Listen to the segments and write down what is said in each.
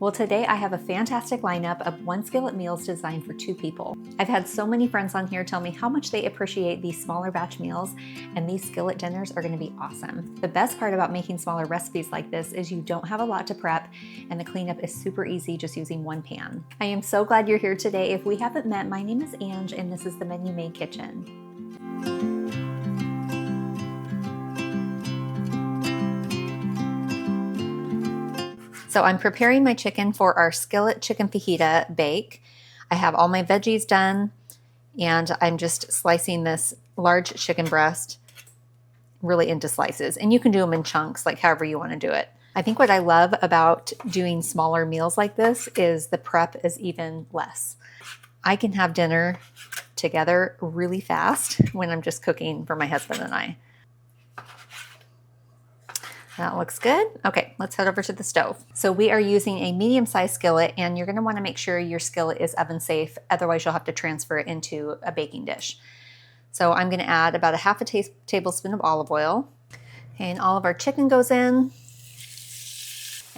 Well, today I have a fantastic lineup of one-skillet meals designed for 2 people. I've had so many friends on here tell me how much they appreciate these smaller batch meals, and these skillet dinners are gonna be awesome. The best part about making smaller recipes like this is you don't have a lot to prep, and the cleanup is super easy just using one pan. I am so glad you're here today. If we haven't met, my name is Ange, and this is the Menu Made Kitchen. So I'm preparing my chicken for our skillet chicken fajita bake. I have all my veggies done, and I'm just slicing this large chicken breast really into slices. And you can do them in chunks, like however you want to do it. I think what I love about doing smaller meals like this is the prep is even less. I can have dinner together really fast when I'm just cooking for my husband and I. That looks good. Okay, let's head over to the stove. So we are using a medium-sized skillet, and you're gonna wanna make sure your skillet is oven safe, otherwise you'll have to transfer it into a baking dish. So I'm gonna add about a half a tablespoon of olive oil, and all of our chicken goes in.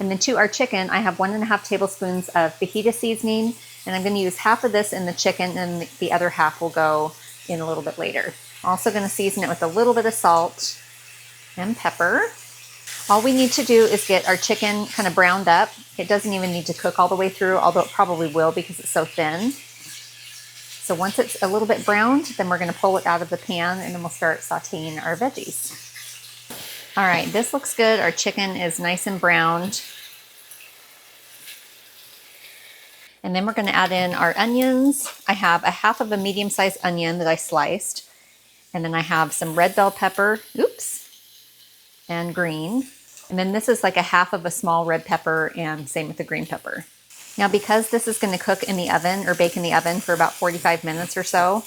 And then to our chicken, I have 1.5 tablespoons of fajita seasoning, and I'm gonna use half of this in the chicken, and the other half will go in a little bit later. Also gonna season it with a little bit of salt and pepper. All we need to do is get our chicken kind of browned up. It doesn't even need to cook all the way through, although it probably will because it's so thin. So once it's a little bit browned, then we're gonna pull it out of the pan, and then we'll start sauteing our veggies. All right, this looks good. Our chicken is nice and browned. And then we're gonna add in our onions. I have a half of a medium-sized onion that I sliced. And then I have some red bell pepper, and green. And then this is like a half of a small red pepper, and same with the green pepper. Now, because this is gonna cook in the oven or bake in the oven for about 45 minutes or so,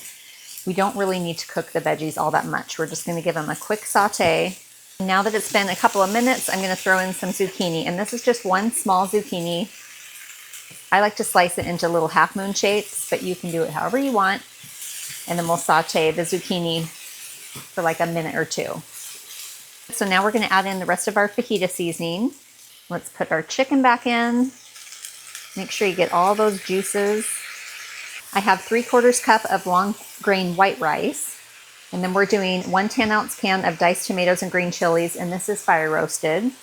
we don't really need to cook the veggies all that much. We're just gonna give them a quick saute. Now that it's been a couple of minutes, I'm gonna throw in some zucchini, and this is just one small zucchini. I like to slice it into little half moon shapes, but you can do it however you want. And then we'll saute the zucchini for like a minute or 2. So now we're going to add in the rest of our fajita seasoning. Let's put our chicken back in. Make sure you get all those juices. I have 3/4 cup of long grain white rice. And then we're doing 1 10-ounce can of diced tomatoes and green chilies, and this is fire roasted.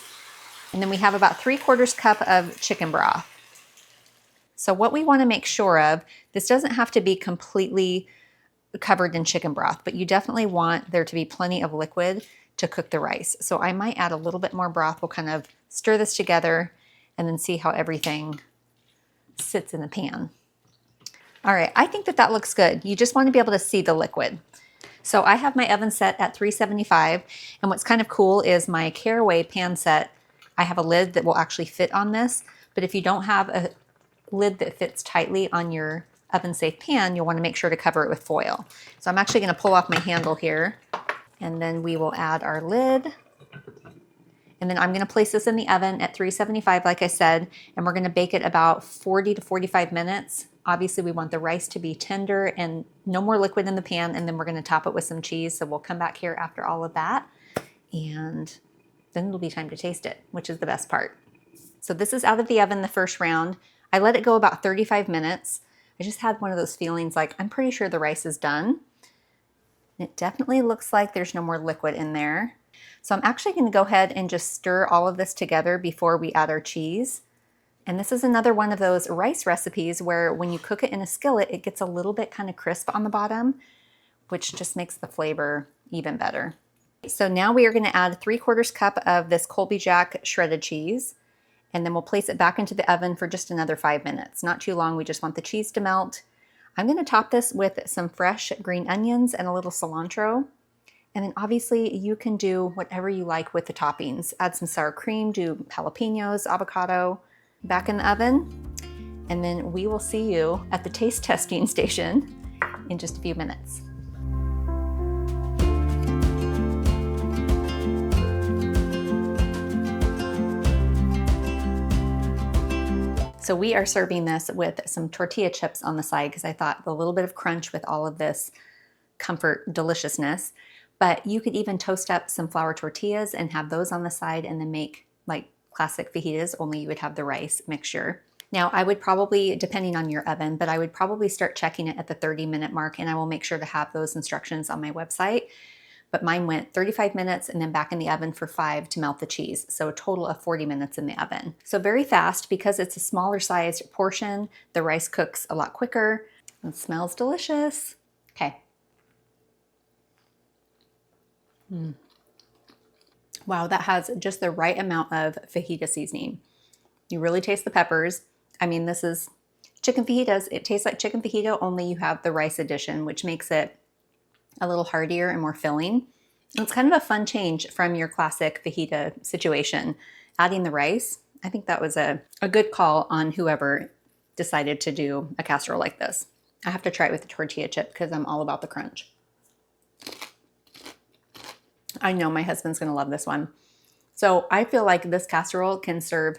And then we have about 3/4 cup of chicken broth. So what we want to make sure of, this doesn't have to be completely covered in chicken broth, but you definitely want there to be plenty of liquid to cook the rice. So I might add a little bit more broth. We'll kind of stir this together and then see how everything sits in the pan. All right, I think that looks good. You just want to be able to see the liquid. So I have my oven set at 375, and what's kind of cool is my caraway pan set, I have a lid that will actually fit on this, but if you don't have a lid that fits tightly on your oven safe pan, you'll want to make sure to cover it with foil. So I'm actually going to pull off my handle here, and then we will add our lid. And then I'm going to place this in the oven at 375, like I said, and we're going to bake it about 40 to 45 minutes. Obviously, we want the rice to be tender and no more liquid in the pan, and then we're going to top it with some cheese. So we'll come back here after all of that, and then it'll be time to taste it, which is the best part. So this is out of the oven the first round. I let it go about 35 minutes. I just had one of those feelings like, I'm pretty sure the rice is done. It definitely looks like there's no more liquid in there. So I'm actually going to go ahead and just stir all of this together before we add our cheese. And this is another one of those rice recipes where when you cook it in a skillet, it gets a little bit kind of crisp on the bottom, which just makes the flavor even better. So now we are going to add 3/4 cup of this Colby Jack shredded cheese. And then we'll place it back into the oven for just another 5 minutes. Not too long, we just want the cheese to melt. I'm gonna top this with some fresh green onions and a little cilantro. And then obviously you can do whatever you like with the toppings. Add some sour cream, do jalapenos, avocado. Back in the oven. And then we will see you at the taste testing station in just a few minutes. So we are serving this with some tortilla chips on the side because I thought a little bit of crunch with all of this comfort deliciousness. But you could even toast up some flour tortillas and have those on the side and then make like classic fajitas, only you would have the rice mixture. Now, I would probably, depending on your oven, but I would probably start checking it at the 30-minute mark, and I will make sure to have those instructions on my website. But mine went 35 minutes and then back in the oven for 5 to melt the cheese. So a total of 40 minutes in the oven. So very fast because it's a smaller sized portion. The rice cooks a lot quicker. It smells delicious. Okay. Wow, that has just the right amount of fajita seasoning. You really taste the peppers. I mean, this is chicken fajitas. It tastes like chicken fajita, only you have the rice addition, which makes it a little heartier and more filling. It's kind of a fun change from your classic fajita situation. Adding the rice, I think that was a good call on whoever decided to do a casserole like this. I have to try it with the tortilla chip because I'm all about the crunch. I know my husband's gonna love this one. So I feel like this casserole can serve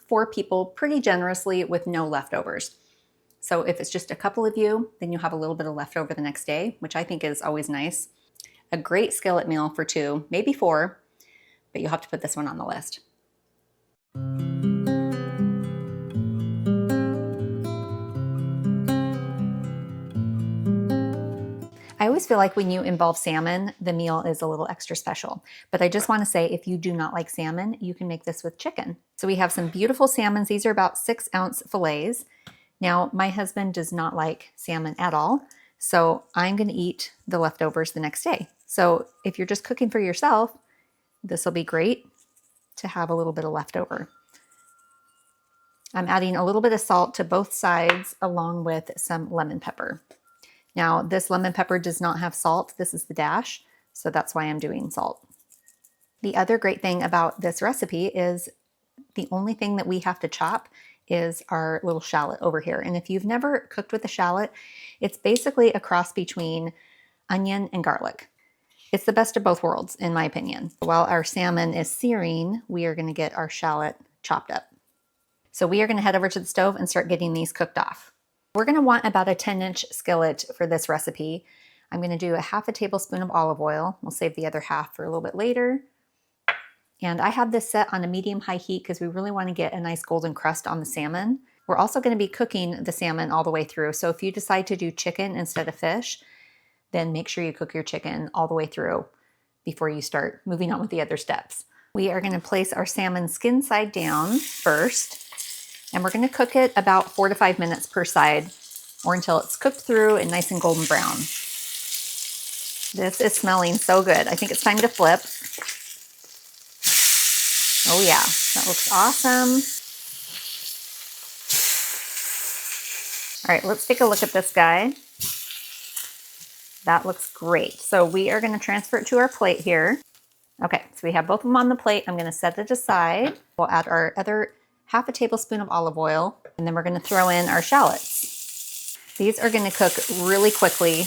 4 people pretty generously with no leftovers. So if it's just a couple of you, then you'll have a little bit of leftover the next day, which I think is always nice. A great skillet meal for 2, maybe 4, but you'll have to put this one on the list. I always feel like when you involve salmon, the meal is a little extra special. But I just want to say, if you do not like salmon, you can make this with chicken. So we have some beautiful salmons. These are about 6-ounce fillets. Now, my husband does not like salmon at all, so I'm going to eat the leftovers the next day. So if you're just cooking for yourself, this will be great to have a little bit of leftover. I'm adding a little bit of salt to both sides along with some lemon pepper. Now, this lemon pepper does not have salt. This is the dash, so that's why I'm doing salt. The other great thing about this recipe is the only thing that we have to chop is our little shallot over here. And if you've never cooked with a shallot, it's basically a cross between onion and garlic. It's the best of both worlds, in my opinion. While our salmon is searing, we are going to get our shallot chopped up. So we are going to head over to the stove and start getting these cooked off. We're going to want about a 10-inch skillet for this recipe. I'm going to do a half a tablespoon of olive oil. We'll save the other half for a little bit later. And I have this set on a medium-high heat because we really want to get a nice golden crust on the salmon. We're also going to be cooking the salmon all the way through. So if you decide to do chicken instead of fish, then make sure you cook your chicken all the way through before you start moving on with the other steps. We are going to place our salmon skin side down first. And we're going to cook it about 4 to 5 minutes per side or until it's cooked through and nice and golden brown. This is smelling so good. I think it's time to flip. Oh yeah, that looks awesome. All right, let's take a look at this guy. That looks great. So we are going to transfer it to our plate here. Okay, so we have both of them on the plate. I'm going to set it aside. We'll add our other half a tablespoon of olive oil, and then we're going to throw in our shallots. These are going to cook really quickly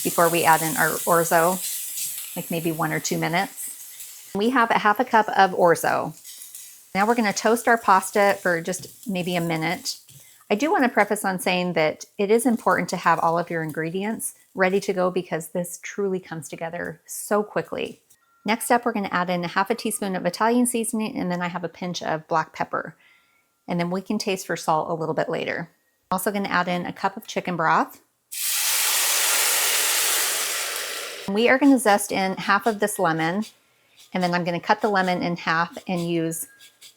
before we add in our orzo, like maybe 1 or 2 minutes. We have a half a cup of orzo. Now we're going to toast our pasta for just maybe a minute. I do want to preface on saying that it is important to have all of your ingredients ready to go because this truly comes together so quickly. Next up, we're going to add in a half a teaspoon of Italian seasoning, and then I have a pinch of black pepper. And then we can taste for salt a little bit later. Also going to add in a cup of chicken broth. We are going to zest in half of this lemon, and then I'm going to cut the lemon in half and use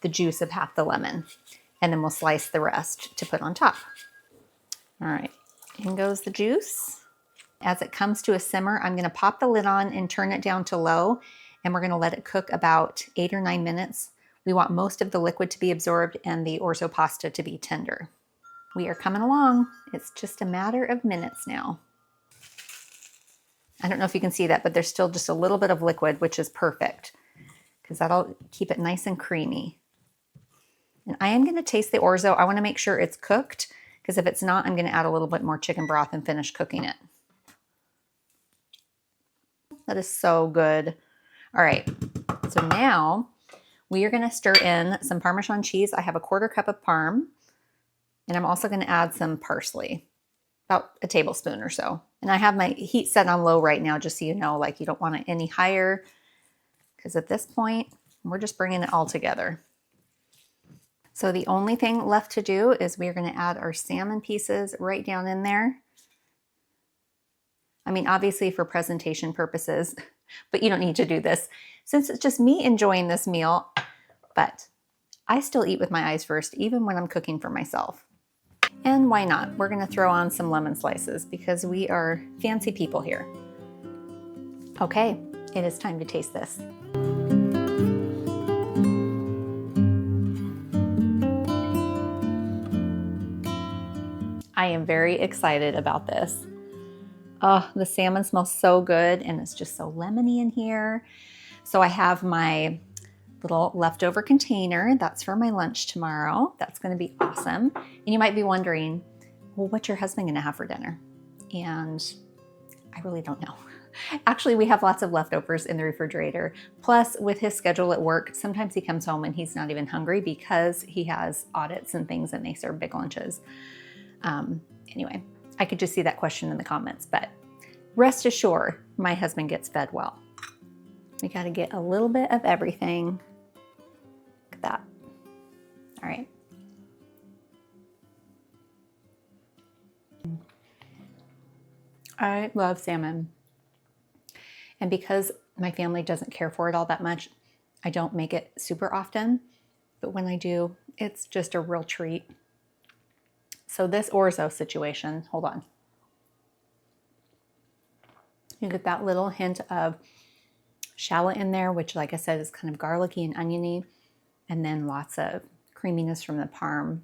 the juice of half the lemon. And then we'll slice the rest to put on top. All right, in goes the juice. As it comes to a simmer, I'm going to pop the lid on and turn it down to low, and we're going to let it cook about 8 or 9 minutes. We want most of the liquid to be absorbed and the orzo pasta to be tender. We are coming along. It's just a matter of minutes now. I don't know if you can see that, but there's still just a little bit of liquid, which is perfect because that'll keep it nice and creamy. And I am going to taste the orzo. I want to make sure it's cooked because if it's not, I'm going to add a little bit more chicken broth and finish cooking it. That is so good. All right, so now we are going to stir in some Parmesan cheese. I have a 1/4 cup of Parm, and I'm also going to add some parsley, about a tablespoon or so. And I have my heat set on low right now, just so you know, like you don't want it any higher, because at this point, we're just bringing it all together. So the only thing left to do is we're going to add our salmon pieces right down in there. I mean, obviously for presentation purposes, but you don't need to do this since it's just me enjoying this meal. But I still eat with my eyes first, even when I'm cooking for myself. And why not? We're going to throw on some lemon slices because we are fancy people here. Okay, it is time to taste this. I am very excited about this. Oh, the salmon smells so good and it's just so lemony in here. So I have my little leftover container. That's for my lunch tomorrow. That's going to be awesome. And you might be wondering, well, what's your husband going to have for dinner? And I really don't know. Actually, we have lots of leftovers in the refrigerator. Plus, with his schedule at work, sometimes he comes home and he's not even hungry because he has audits and things and they serve big lunches. Anyway, I could just see that question in the comments, but rest assured, my husband gets fed well. We got to get a little bit of everything. Look at that. All right. I love salmon. And because my family doesn't care for it all that much, I don't make it super often. But when I do, it's just a real treat. So this Orzo situation, hold on. You get that little hint of shallot in there, which like I said, is kind of garlicky and oniony. And then lots of creaminess from the parm.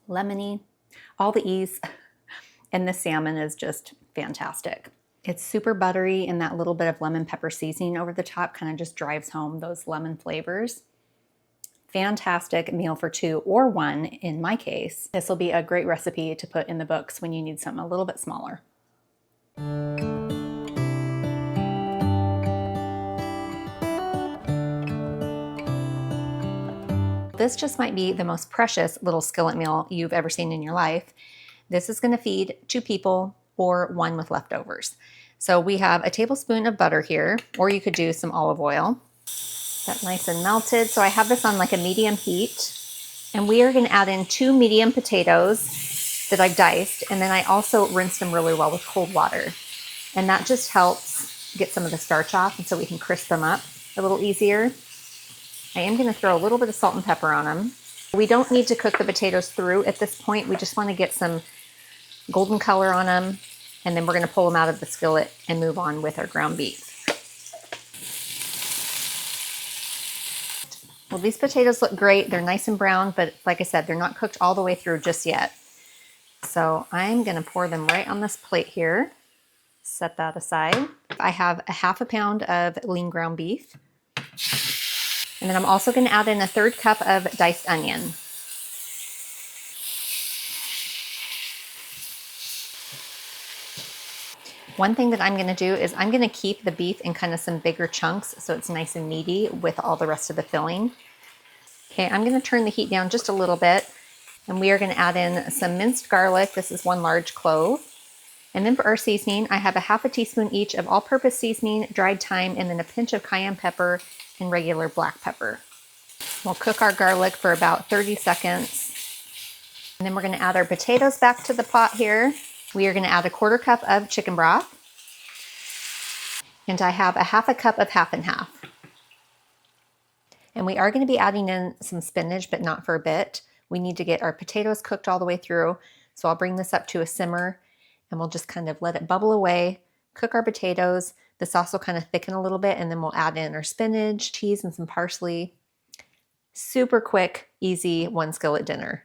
Lemony, all the E's. And the salmon is just fantastic. It's super buttery and that little bit of lemon pepper seasoning over the top kind of just drives home those lemon flavors. Fantastic meal for two or one in my case. This will be a great recipe to put in the books when you need something a little bit smaller. This just might be the most precious little skillet meal you've ever seen in your life. This is going to feed 2 people or 1 with leftovers. So we have a tablespoon of butter here, or you could do some olive oil. That's nice and melted. So I have this on like a medium heat. And we are going to add in 2 medium potatoes that I've diced. And then I also rinsed them really well with cold water. And that just helps get some of the starch off and so we can crisp them up a little easier. I am going to throw a little bit of salt and pepper on them. We don't need to cook the potatoes through at this point. We just want to get some golden color on them. And then we're going to pull them out of the skillet and move on with our ground beef. Well, these potatoes look great. They're nice and brown, but like I said, they're not cooked all the way through just yet. So I'm going to pour them right on this plate here. Set that aside. I have a ½ pound of lean ground beef. And then I'm also going to add in a 1/3 cup of diced onion. One thing that I'm going to do is I'm going to keep the beef in kind of some bigger chunks so it's nice and meaty with all the rest of the filling. Okay, I'm going to turn the heat down just a little bit and we are going to add in some minced garlic. This is 1 large clove. And then for our seasoning, I have a ½ teaspoon each of all-purpose seasoning, dried thyme, and then a pinch of cayenne pepper and regular black pepper. We'll cook our garlic for about 30 seconds. And then we're going to add our potatoes back to the pot here. We are going to add a 1/4 cup of chicken broth. And I have a ½ cup of half and half. And we are going to be adding in some spinach, but not for a bit. We need to get our potatoes cooked all the way through. So I'll bring this up to a simmer and we'll just kind of let it bubble away, cook our potatoes. The sauce will kind of thicken a little bit and then we'll add in our spinach, cheese, and some parsley. Super quick, easy 1 skillet dinner.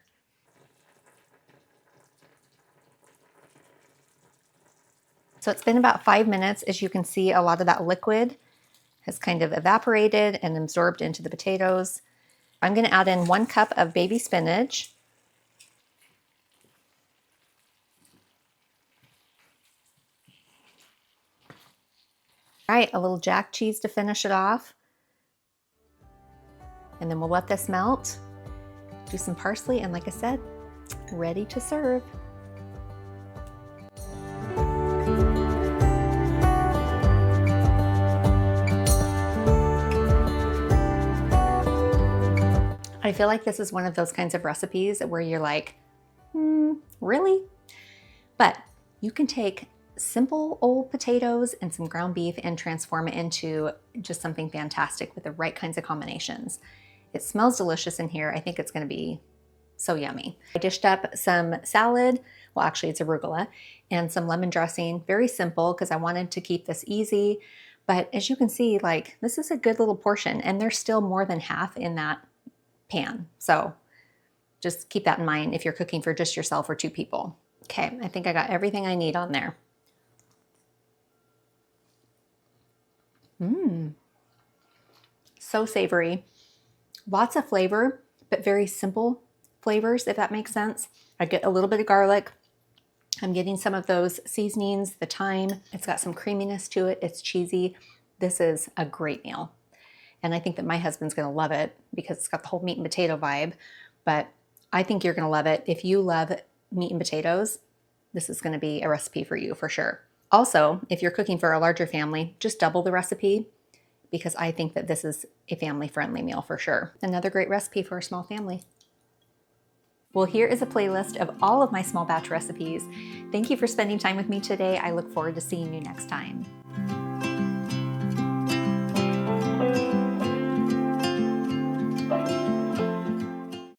So it's been about 5 minutes. As you can see, a lot of that liquid has kind of evaporated and absorbed into the potatoes. I'm going to add in 1 cup of baby spinach. All right, a little jack cheese to finish it off. And then we'll let this melt. Do some parsley, and like I said, ready to serve. I feel like this is one of those kinds of recipes where you're like, really? But you can take simple old potatoes and some ground beef and transform it into just something fantastic with the right kinds of combinations. It smells delicious in here. I think it's gonna be so yummy. I dished up some salad, well actually it's arugula, and some lemon dressing. Very simple because I wanted to keep this easy. But as you can see, like this is a good little portion and there's still more than half in that pan. So just keep that in mind if you're cooking for just yourself or 2 people. Okay, I think I got everything I need on there. So savory. Lots of flavor, but very simple flavors, if that makes sense. I get a little bit of garlic. I'm getting some of those seasonings, the thyme. It's got some creaminess to it. It's cheesy. This is a great meal. And I think that my husband's gonna love it because it's got the whole meat and potato vibe. But I think you're gonna love it. If you love meat and potatoes, this is gonna be a recipe for you for sure. Also, if you're cooking for a larger family, just double the recipe because I think that this is a family-friendly meal for sure. Another great recipe for a small family. Well, here is a playlist of all of my small batch recipes. Thank you for spending time with me today. I look forward to seeing you next time.